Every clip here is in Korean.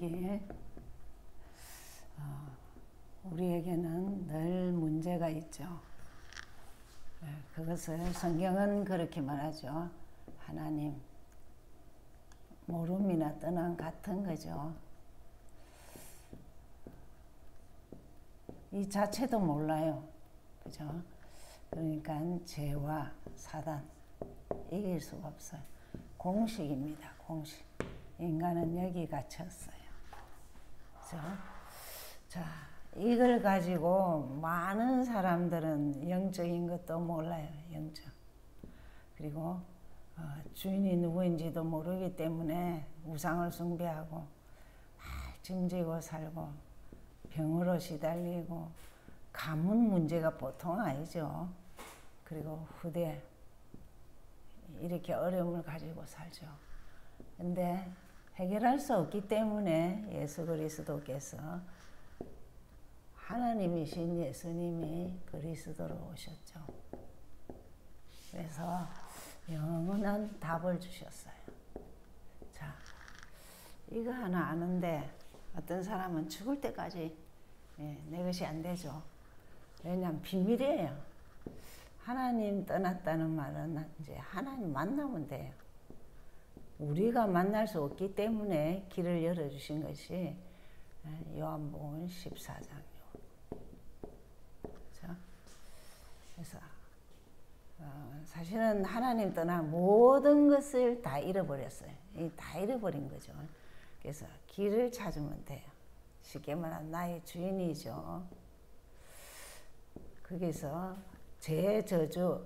살기 우리에게는 늘 문제가 있죠. 그것을 성경은 그렇게 말하죠. 하나님 모름이나 떠남 같은 거죠. 이 자체도 몰라요. 그죠? 그러니까 죄와 사단 이길 수가 없어요. 공식입니다. 공식. 인간은 여기 갇혔어요. 그죠? 자, 이걸 가지고 많은 사람들은 영적인 것도 몰라요. 영적. 그리고 주인이 누구인지도 모르기 때문에 우상을 숭배하고 막 짐지고 살고 병으로 시달리고 가문 문제가 보통 아니죠. 그리고 후대 이렇게 어려움을 가지고 살죠. 근데 해결할 수 없기 때문에 예수 그리스도께서 하나님이신 예수님이 그리스도로 오셨죠. 그래서 영원한 답을 주셨어요. 자, 이거 하나 아는데 어떤 사람은 죽을 때까지 내 것이 안 되죠. 왜냐하면 비밀이에요. 하나님 떠났다는 말은 이제 하나님 만나면 돼요. 우리가 만날 수 없기 때문에 길을 열어주신 것이 요한복음 14장이요. 그렇죠? 그래서 사실은 하나님 떠나 모든 것을 다 잃어버렸어요. 다 잃어버린 거죠. 그래서 길을 찾으면 돼요. 쉽게 말하면 나의 주인이죠. 거기서 죄, 저주,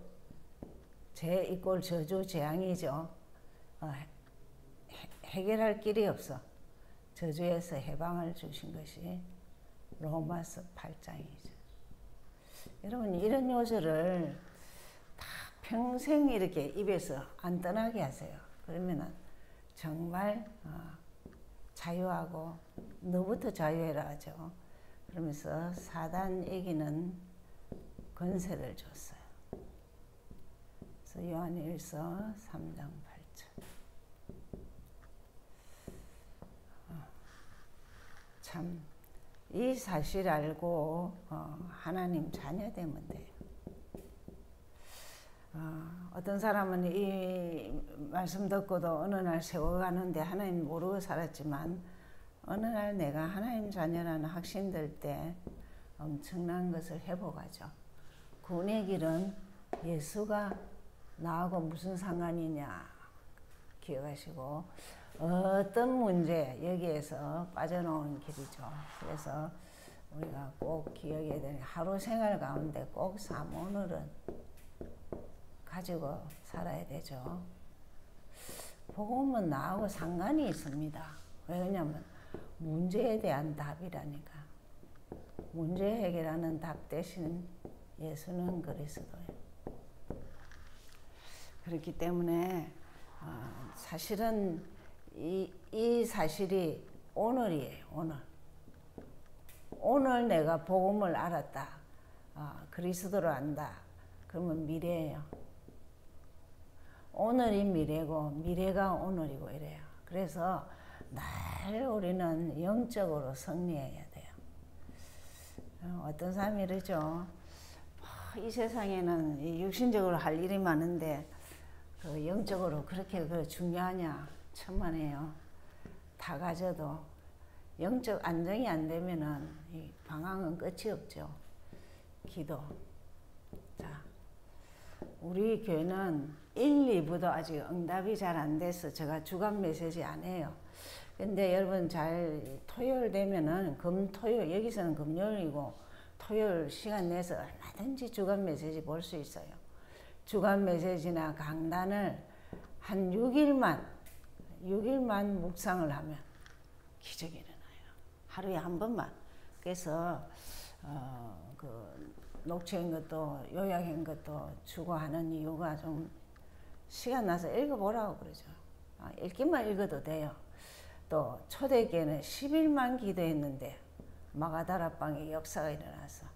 죄 이꼴 저주, 재앙이죠. 해결할 길이 없어. 저주에서 해방을 주신 것이 로마서 8장이죠. 여러분 이런 요소를 다 평생 이렇게 입에서 안 떠나게 하세요. 그러면은 정말 자유하고 너부터 자유해라 하죠. 그러면서 사단에게는 권세를 줬어요. 그래서 요한일서 3장 8절. 참 이 사실 알고 하나님 자녀 되면 돼요. 어떤 사람은 이 말씀 듣고도 어느 날 세워가는데 하나님 모르고 살았지만 어느 날 내가 하나님 자녀라는 확신 들 때 엄청난 것을 회복하죠. 구원의 길은 예수가 나하고 무슨 상관이냐 기억하시고 어떤 문제 여기에서 빠져나오는 길이죠. 그래서 우리가 꼭 기억해야 되는 하루 생활 가운데 꼭 사모늘은 가지고 살아야 되죠. 복음은 나하고 상관이 있습니다. 왜냐하면 문제에 대한 답이라니까. 문제 해결하는 답 대신 예수는 그리스도예요. 그렇기 때문에 사실은 이 사실이 오늘이에요. 오늘 내가 복음을 알았다. 그리스도를 안다. 그러면 미래예요. 오늘이 미래고 미래가 오늘이고 이래요. 그래서 늘 우리는 영적으로 승리해야 돼요. 어떤 사람이 이러죠. 이 세상에는 육신적으로 할 일이 많은데 그 영적으로 그렇게 중요하냐. 천만에요. 다 가져도 영적 안정이 안 되면은 이 방황은 끝이 없죠. 기도. 자, 우리 교회는 1, 2부도 아직 응답이 잘 안 돼서 제가 주간 메시지 안 해요. 근데 여러분 잘 토요일 되면은 토요일 여기서는 금요일이고 토요일 시간 내서 얼마든지 주간 메시지 볼 수 있어요. 주간 메시지나 강단을 한 6일만 묵상을 하면 기적이 일어나요. 하루에 한 번만. 그래서 그 녹취한 것도 요약한 것도 주고 하는 이유가 좀 시간 나서 읽어보라고 그러죠. 읽기만 읽어도 돼요. 또 초대교회는 10일만 기도했는데 마가다락방에 역사가 일어나서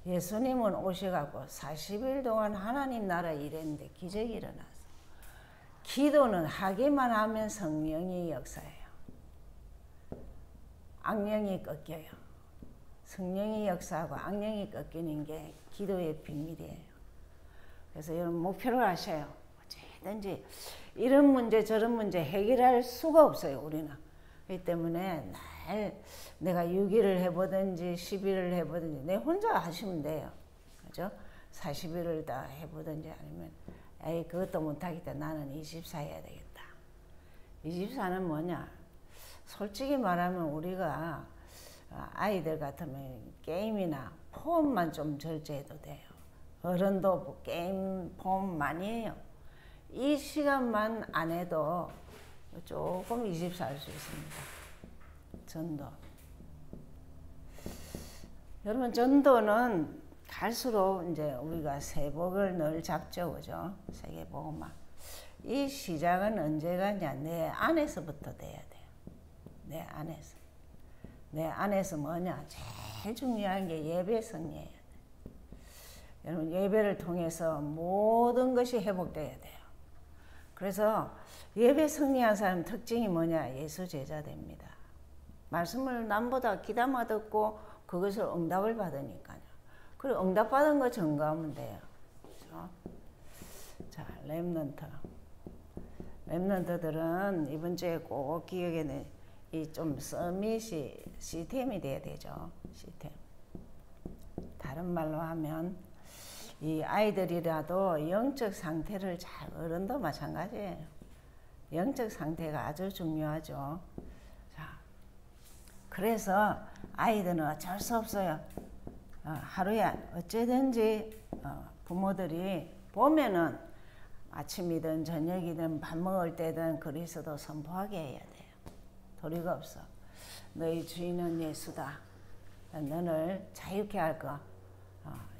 예수님은 오셔갖고 40일 동안 하나님 나라 일했는데 기적이 일어나서 기도는 하기만 하면 성령이 역사해요. 악령이 꺾여요. 성령이 역사하고 악령이 꺾이는 게 기도의 비밀이에요. 그래서 여러분 목표를 하셔요. 어쨌든지 이런 문제 저런 문제 해결할 수가 없어요. 우리는. 그렇기 때문에 날 내가 6일을 해보든지 10일을 해보든지 내 혼자 하시면 돼요. 그죠? 40일을 다 해보든지 아니면 에이 그것도 못하겠다. 나는 24 해야 되겠다. 24는 뭐냐? 솔직히 말하면 우리가 아이들 같으면 게임이나 폰만 좀 절제해도 돼요. 어른도 게임, 폰 많이 해요. 이 시간만 안 해도 조금 24 할 수 있습니다. 전도. 여러분 전도는 갈수록 이제 우리가 세복을 늘 잡죠, 그죠? 세계복음화. 이 시작은 언제 가냐? 내 안에서부터 돼야 돼요. 내 안에서. 내 안에서 뭐냐? 제일 중요한 게 예배 승리해야 돼. 여러분 예배를 통해서 모든 것이 회복돼야 돼요. 그래서 예배 승리한 사람 특징이 뭐냐? 예수 제자 됩니다. 말씀을 남보다 귀담아 듣고 그것을 응답을 받으니까요. 그리고 응답받은 거 증거하면 돼요. 그렇죠? 자, 렘넌트. 렘넌트들은 이번 주에 꼭 기억에 이 좀 서밋이 시스템이 돼야 되죠. 시스템. 다른 말로 하면 이 아이들이라도 영적 상태를 잘, 어른도 마찬가지예요. 영적 상태가 아주 중요하죠. 자, 그래서 아이들은 어쩔 수 없어요. 하루에 어쩌든지 부모들이 보면은 아침이든 저녁이든 밥 먹을 때든 그리스도 선포하게 해야 돼요. 도리가 없어. 너희 주인은 예수다. 너를 자유케 할 거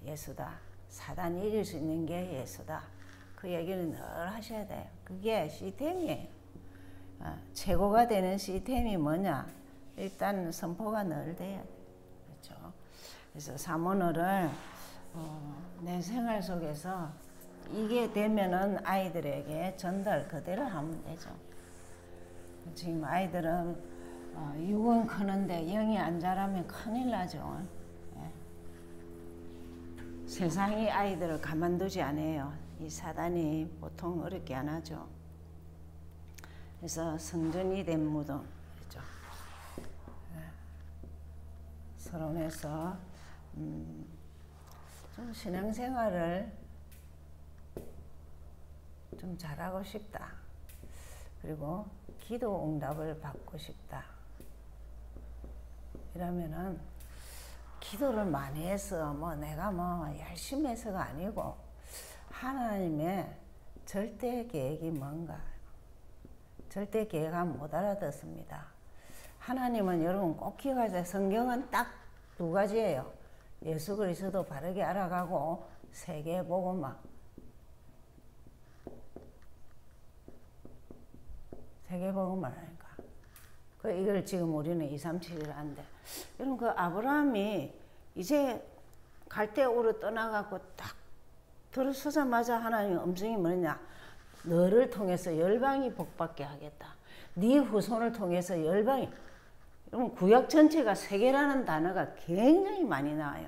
예수다. 사단이 이길 수 있는 게 예수다. 그 얘기는 늘 하셔야 돼요. 그게 시스템이에요. 최고가 되는 시스템이 뭐냐? 일단 선포가 늘 돼야 돼요. 그렇죠? 그래서 사모노를 내 생활 속에서 이게 되면은 아이들에게 전달 그대로 하면 되죠. 지금 아이들은 육은 크는데 영이 안 자라면 큰일 나죠. 예. 세상이 아이들을 가만두지 않아요. 이 사단이 보통 어렵게 안 하죠. 그래서 성전이 된 무덤, 그렇죠? 예. 서론에서 좀 신앙생활을 좀 잘하고 싶다. 그리고 기도 응답을 받고 싶다. 이러면은 기도를 많이 해서 뭐 내가 뭐 열심히 해서가 아니고 하나님의 절대 계획이 뭔가. 절대 계획은 못 알아듣습니다. 하나님은 여러분 꼭 기억하세요. 성경은 딱 두 가지예요. 예수 그리스도 바르게 알아가고 세계복음화. 세계복음화라니까. 이걸 지금 우리는 237을 하는데, 여러분 그 아브라함이 이제 갈대우로 떠나가고 딱 들어서자마자 하나님의 음성이 뭐냐? 너를 통해서 열방이 복받게 하겠다. 네 후손을 통해서 열방이. 여러분 구약 전체가 세계라는 단어가 굉장히 많이 나와요.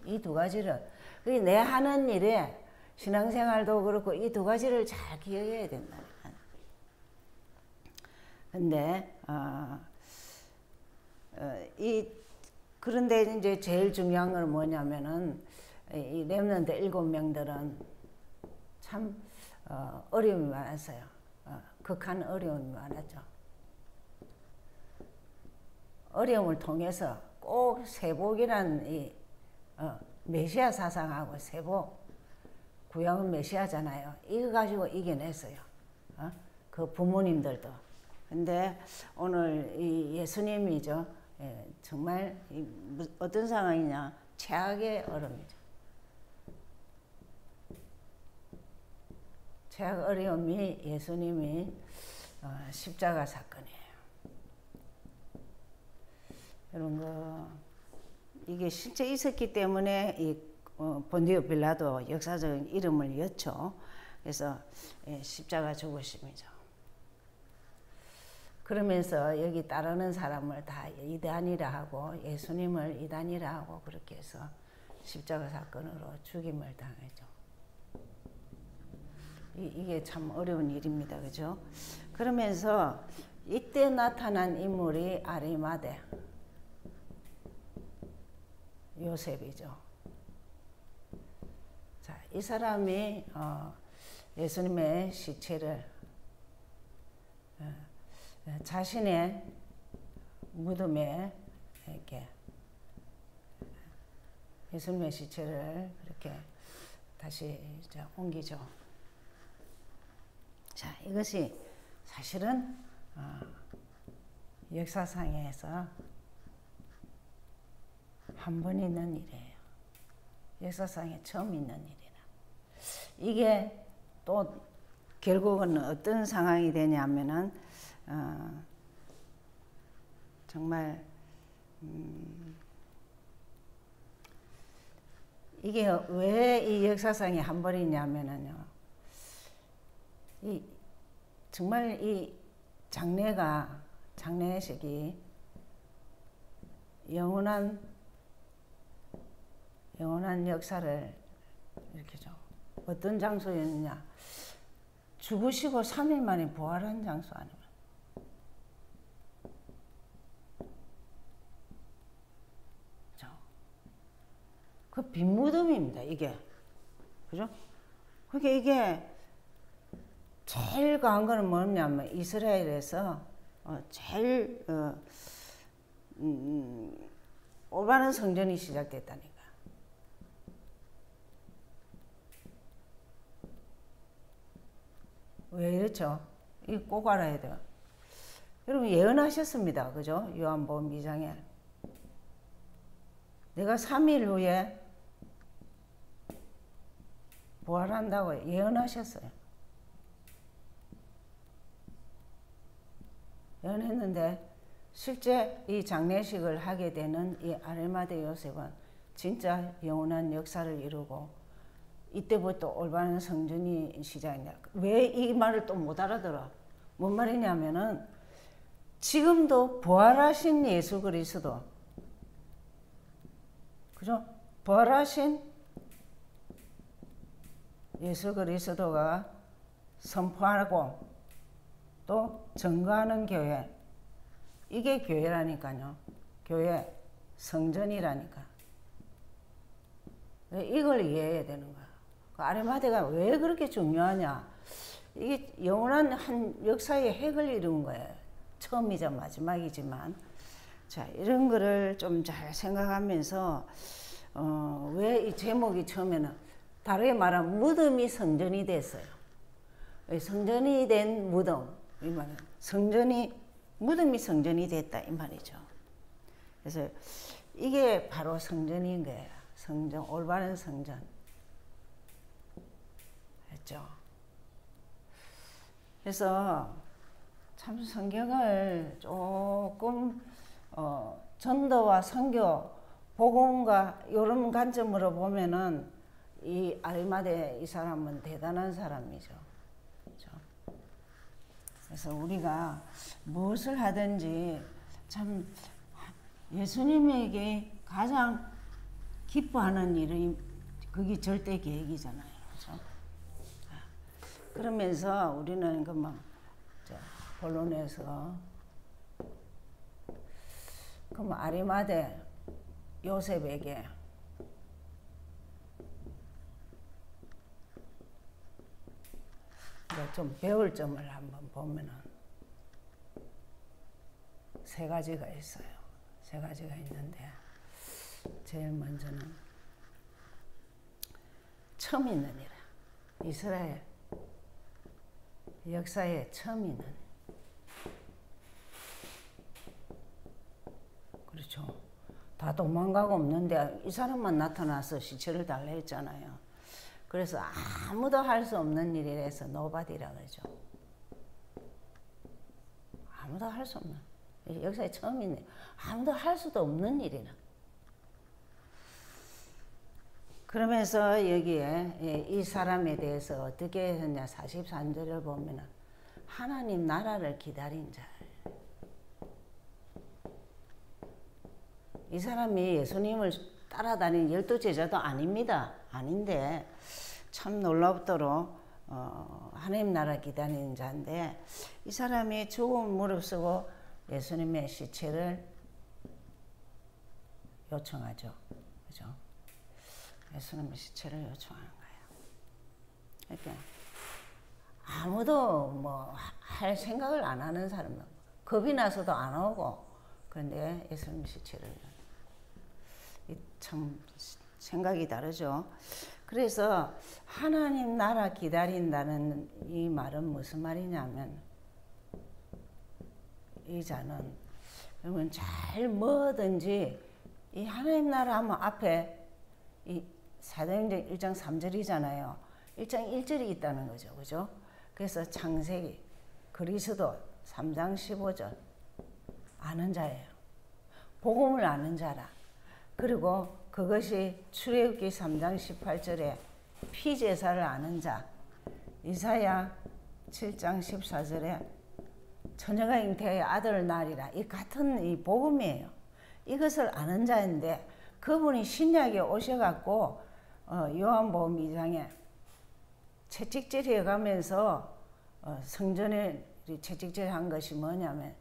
이 두 가지를. 내 하는 일에 신앙생활도 그렇고 이 두 가지를 잘 기억해야 된다. 근데 그런데 이제 제일 중요한 건 뭐냐면은 이 렘넌트 7명들은 참 어려움이 많았어요. 극한 어려움이 많았죠. 어려움을 통해서 꼭 세복이란 이 메시아 사상하고 세복, 구약은 메시아잖아요. 이거 가지고 이겨냈어요. 그 부모님들도. 근데 오늘 이 예수님이죠. 예, 정말 어떤 상황이냐? 최악의 어려움이죠. 최악 어려움이 예수님이 십자가 사건이에요. 여러분 이게 실제 있었기 때문에 이 본디오 빌라도 역사적인 이름을 였죠. 그래서 십자가 죽으심이죠. 그러면서 여기 따르는 사람을 다 이단이라 하고 예수님을 이단이라 하고 그렇게 해서 십자가 사건으로 죽임을 당했죠. 이게 참 어려운 일입니다. 그죠? 그러면서 이때 나타난 인물이 아리마대 요셉이죠. 자, 이 사람이 예수님의 시체를 자신의 무덤에 이렇게 예수님의 시체를 그렇게 다시 이제 옮기죠. 자, 이것이 사실은 역사상에서 한 번 있는 일이에요. 역사상에 처음 있는 일이라. 이게 또 결국은 어떤 상황이 되냐면은 정말 이게 왜 이 역사상에 한 번이냐면은요. 정말 이 장례식이 영원한 역사를 일으키죠. 어떤 장소였느냐? 죽으시고 3일 만에 부활한 장소 아니에요. 그 빈무덤입니다, 이게. 그죠? 그러니까 이게 제일 강한 거는 뭐냐면 이스라엘에서 제일 올바른 성전이 시작됐다니까. 왜 이렇죠? 이 꼭 알아야 돼요. 여러분 예언하셨습니다. 그죠? 요한복음 2장에 내가 3일 후에 부활한다고 예언하셨어요. 예언했는데 실제 이 장례식을 하게 되는 이 아리마대 요셉은 진짜 영원한 역사를 이루고 이때부터 올바른 성전이 시작이냐. 왜 이 말을 또 못 알아들어? 뭔 말이냐면은 지금도 부활하신 예수 그리스도, 그죠? 부활하신 예수 그리스도가 선포하고 또 증거하는 교회, 이게 교회라니까요. 교회, 성전이라니까. 이걸 이해해야 되는 거야. 아리마대가 왜 그렇게 중요하냐? 이게 영원한 한 역사의 핵을 이룬 거예요. 처음이자 마지막이지만. 자, 이런 거를 좀 잘 생각하면서 왜 이 제목이 처음에는 다르게 말하면 무덤이 성전이 됐어요. 성전이 된 무덤, 이 말은 무덤이 성전이 됐다 이 말이죠. 그래서 이게 바로 성전인 거예요. 성전, 올바른 성전. 했죠. 그래서 참 성경을 조금 전도와 선교, 복음과 이런 관점으로 보면은 이 아리마대 이 사람은 대단한 사람이죠. 그렇죠? 그래서 우리가 무엇을 하든지 참 예수님에게 가장 기뻐하는 일이 그게 절대 계획이잖아요. 그렇죠? 그러면서 우리는 본론에서 그럼 아리마대 요셉에게 좀 배울 점을 한번 보면은 세 가지가 있어요. 세 가지가 있는데 제일 먼저는 처음 있는 일, 이스라엘 역사에 처음 있는, 그렇죠. 다 도망가고 없는데 이 사람만 나타나서 시체를 달라 했잖아요. 그래서 아무도 할 수 없는 일이라서 노바디라 그러죠. 아무도 할 수 없는, 역사에 처음 있네. 아무도 할 수도 없는 일이라. 그러면서 여기에 이 사람에 대해서 어떻게 했냐 43절을 보면은 하나님 나라를 기다린 자. 이 사람이 예수님을 따라다니는 12제자도 아닙니다. 아닌데 참 놀랍도록 하나님 나라 기다리는 자인데 이 사람이 죽음 무릅쓰고 예수님의 시체를 요청하죠. 그죠? 예수님의 시체를 요청하는 거예요. 이렇게 아무도 뭐 할 생각을 안 하는 사람은 겁이 나서도 안 오고 그런데 예수님 시체를 참 생각이 다르죠. 그래서 하나님 나라 기다린다는 이 말은 무슨 말이냐면 이 자는 여러분 잘 뭐든지 이 하나님 나라 하면 앞에 이 사도행전 1장 3절이잖아요. 1장 1절이 있다는 거죠. 그죠? 그래서 창세기 그리스도 3장 15절 아는 자예요. 복음을 아는 자라. 그리고 그것이 출애굽기 3장 18절에 피제사를 아는 자. 이사야 7장 14절에 처녀가 잉태하여 아들을 낳으리라. 이 같은 이 복음이에요. 이것을 아는 자인데 그분이 신약에 오셔갖고 요한복음 2장에 채찍질해 가면서 성전에 채찍질한 것이 뭐냐면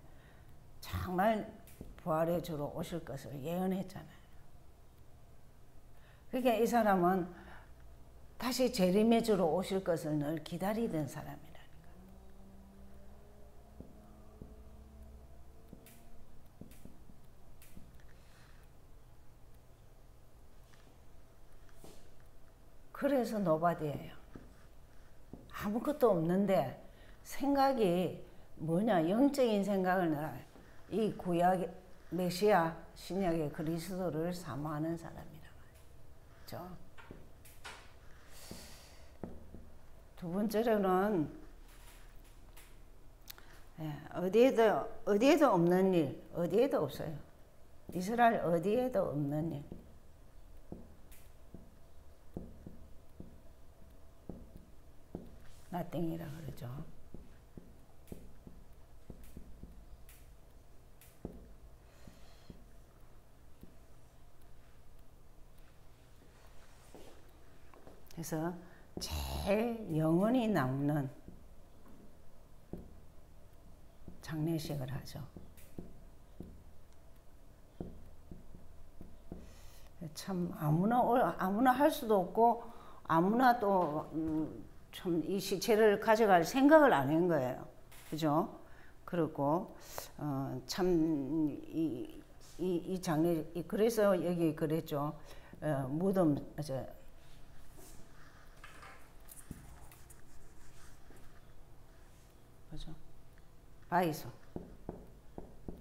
정말 부활의 주로 오실 것을 예언했잖아요. 그러니까 이 사람은 다시 재림의 주로 오실 것을 늘 기다리던 사람이라니까. 그래서 노바디예요. 아무것도 없는데 생각이 뭐냐, 영적인 생각을 이 구약 메시아 신약의 그리스도를 사모하는 사람이라 말이죠. 두 번째로는 어디에도 없는 일, 어디에도 없어요. 이스라엘 어디에도 없는 일. 나땡이라 그러죠. 그래서 제일 영원히 남는 장례식을 하죠. 참 아무나 할 수도 없고 아무나 또 참 이 시체를 가져갈 생각을 안 한 거예요. 그죠? 그리고 참 이 장례 그래서 여기 그랬죠. 무덤 그죠?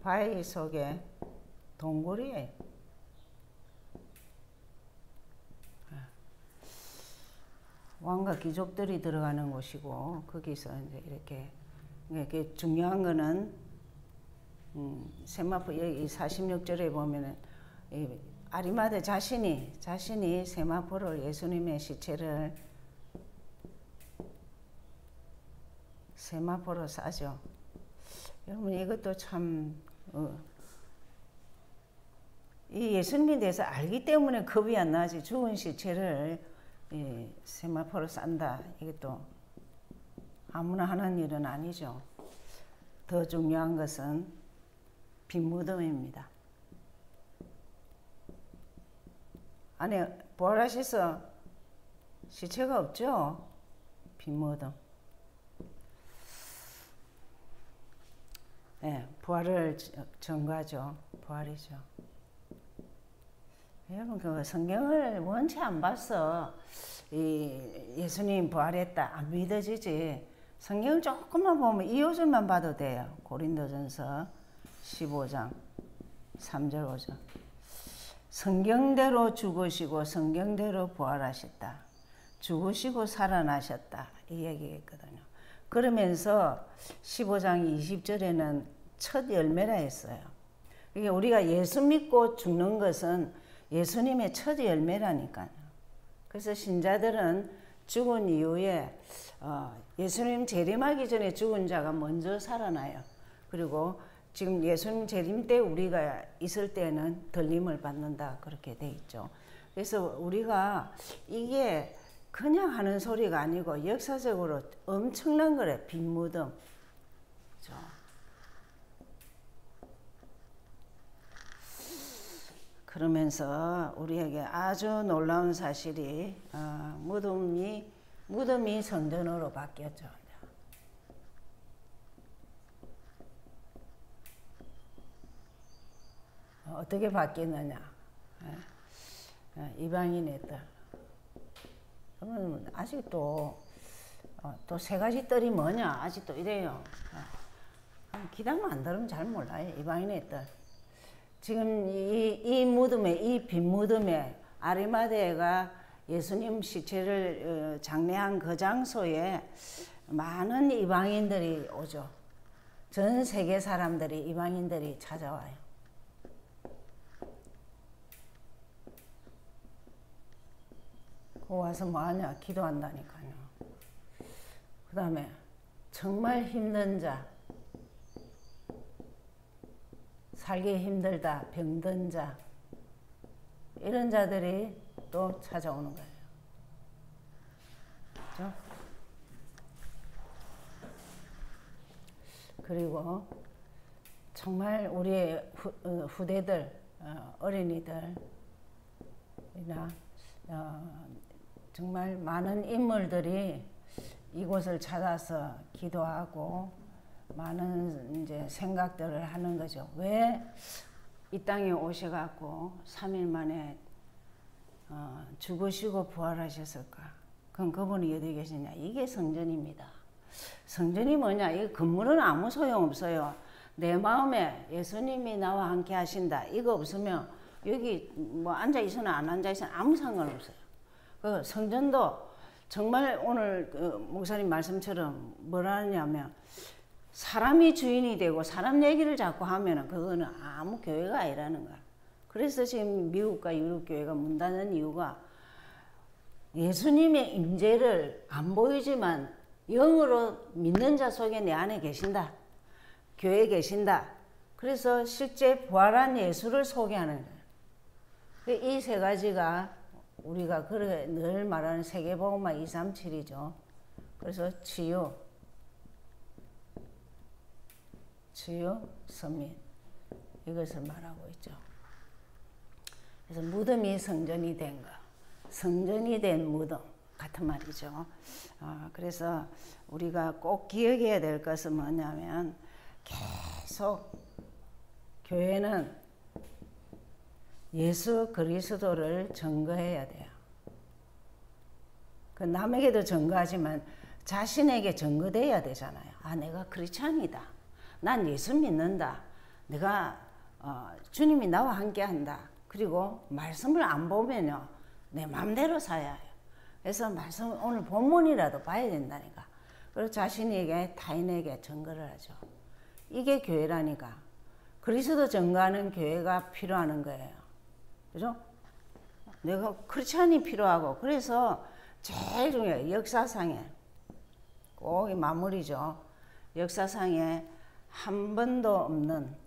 바위 속에 동굴이에요. 왕과 귀족들이 들어가는 곳이고 거기서 이제 이렇게 중요한 거는 세마포 여기 46절에 보면은 아리마대 자신이 세마포를 예수님의 시체를 세마포로 싸죠. 여러분 이것도 참 이 예수님에 대해서 알기 때문에 겁이 안 나지. 죽은 시체를 세마포로 싼다. 이것도 아무나 하는 일은 아니죠. 더 중요한 것은 빈 무덤입니다. 안에 부활하셔서 시체가 없죠. 빈 무덤. 네, 부활을 전가하죠. 부활이죠. 여러분 그 성경을 원체 안 봐서 예수님 부활했다 안 믿어지지. 성경을 조금만 보면 이 요절만 봐도 돼요. 고린도전서 15장 3절 5절. 성경대로 죽으시고 성경대로 부활하셨다. 죽으시고 살아나셨다. 이 얘기겠거든요. 그러면서 15장 20절에는 첫 열매라 했어요. 그러니까 우리가 예수 믿고 죽는 것은 예수님의 첫 열매라니까요. 그래서 신자들은 죽은 이후에 예수님 재림하기 전에 죽은 자가 먼저 살아나요. 그리고 지금 예수님 재림 때 우리가 있을 때는 들림을 받는다 그렇게 돼 있죠. 그래서 우리가 이게 그냥 하는 소리가 아니고 역사적으로 엄청난 거래. 빈 무덤. 그렇죠? 그러면서 우리에게 아주 놀라운 사실이 무덤이 성전으로 바뀌었죠. 어떻게 바뀌느냐? 이방인의 뜰. 그러면 아직도 또 세 가지 뜰이 뭐냐? 아직도 이래요. 기다만 안 들으면 잘 몰라요. 이방인의 뜰. 지금 이 무덤에, 이 빈 무덤에 아리마대가 예수님 시체를 장례한 그 장소에 많은 이방인들이 오죠. 전 세계 사람들이, 이방인들이 찾아와요. 그 와서 뭐하냐? 기도한다니까요. 그 다음에 정말 힘든 자, 살기 힘들다, 병든 자, 이런 자들이 또 찾아오는 거예요. 그렇죠? 그리고 정말 우리의 후대들, 어린이들이나 정말 많은 인물들이 이곳을 찾아서 기도하고 많은 이제 생각들을 하는 거죠. 왜 이 땅에 오셔갖고 3일 만에 죽으시고 부활하셨을까? 그럼 그분이 어디 계시냐? 이게 성전입니다. 성전이 뭐냐? 이 건물은 아무 소용없어요. 내 마음에 예수님이 나와 함께 하신다. 이거 없으면 여기 뭐 앉아있으나 안 앉아있으나 아무 상관없어요. 그 성전도 정말 오늘 목사님 말씀처럼 뭐라냐면 사람이 주인이 되고 사람 얘기를 자꾸 하면은 그거는 아무 교회가 아니라는 거야. 그래서 지금 미국과 유럽 교회가 문 닫는 이유가 예수님의 임재를 안 보이지만 영으로 믿는 자 속에 내 안에 계신다. 교회에 계신다. 그래서 실제 부활한 예수를 소개하는 거예요. 이 세 가지가 우리가 그렇게 늘 말하는 세계복음화 237이죠. 그래서 치유, 선민 이것을 말하고 있죠. 그래서 무덤이 성전이 된 것, 성전이 된 무덤 같은 말이죠. 그래서 우리가 꼭 기억해야 될 것은 뭐냐면 계속 교회는 예수 그리스도를 증거해야 돼요. 그 남에게도 증거하지만 자신에게 증거돼야 되잖아요. 내가 크리스찬이다. 난 예수 믿는다. 내가 주님이 나와 함께한다. 그리고 말씀을 안 보면요, 내 마음대로 살아야 해요. 그래서 말씀 오늘 본문이라도 봐야 된다니까. 그리고 자신에게 타인에게 증거를 하죠. 이게 교회라니까. 그리스도 증거하는 교회가 필요하는 거예요. 그죠? 내가 크리스찬이 필요하고, 그래서 제일 중요해요. 역사상에 꼭 이 마무리죠. 역사상에 한 번도 없는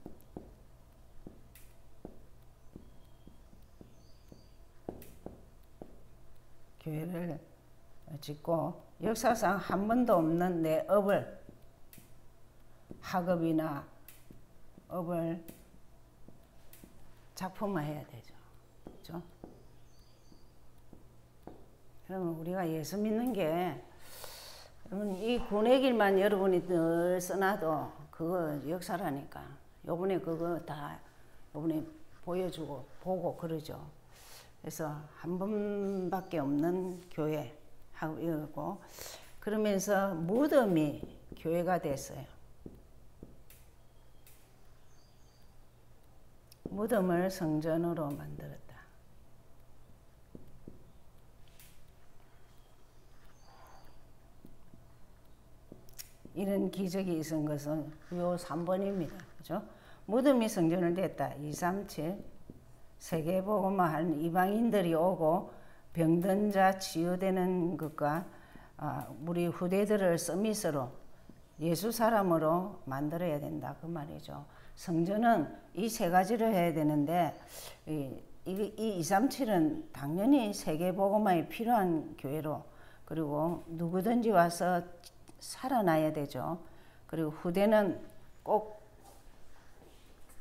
교회를 짓고 역사상 한 번도 없는 내 업을, 학업이나 업을 작품화해야 되죠. 그렇죠? 그러면 우리가 예수 믿는 게, 여러분 이 구원의 길만 여러분이 늘 써놔도 그거 역사라니까. 요번에 그거 다 요번에 보여주고 보고 그러죠. 그래서 한 번밖에 없는 교회 하고 이러고, 그러면서 무덤이 교회가 됐어요. 무덤을 성전으로 만들었다. 이런 기적이 있은 것은 요 3번입니다. 그죠? 무덤이 성전을 됐다. 237. 세계복음화한 이방인들이 오고 병든 자 치유되는 것과 우리 후대들을 서밋으로 예수 사람으로 만들어야 된다. 그 말이죠. 성전은 이 세 가지를 해야 되는데 이 237은 당연히 세계복음화에 필요한 교회로, 그리고 누구든지 와서 살아나야 되죠. 그리고 후대는 꼭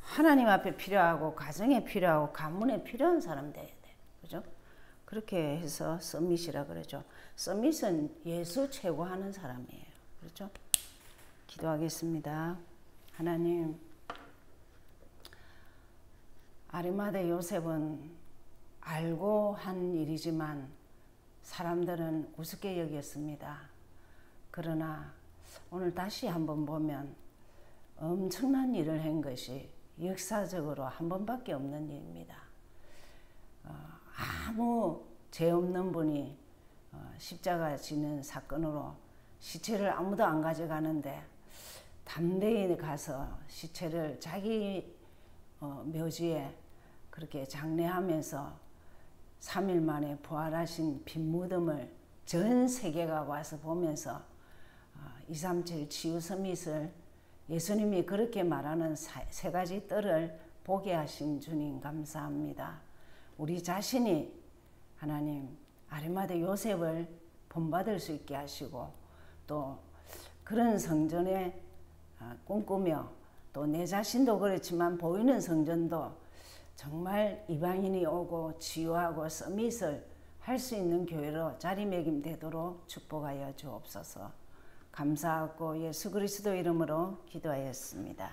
하나님 앞에 필요하고 가정에 필요하고 가문에 필요한 사람 돼야 돼. 그죠? 그렇게 해서 서밋이라 그러죠. 서밋은 예수 최고하는 사람이에요. 그렇죠? 기도하겠습니다. 하나님, 아리마대 요셉은 알고 한 일이지만 사람들은 우습게 여겼습니다. 그러나 오늘 다시 한번 보면 엄청난 일을 한 것이 역사적으로 한 번밖에 없는 일입니다. 아무 죄 없는 분이 십자가 지는 사건으로 시체를 아무도 안 가져가는데 담대히 가서 시체를 자기 묘지에 그렇게 장례하면서 3일 만에 부활하신 빈 무덤을 전 세계가 와서 보면서 237 치유 서밋을 예수님이 그렇게 말하는 세 가지 뜰을 보게 하신 주님 감사합니다. 우리 자신이 하나님 아리마대 요셉을 본받을 수 있게 하시고 또 그런 성전에 꿈꾸며 또 내 자신도 그렇지만 보이는 성전도 정말 이방인이 오고 치유하고 서밋을 할 수 있는 교회로 자리매김되도록 축복하여 주옵소서. 감사하고 예수 그리스도 이름으로 기도하였습니다.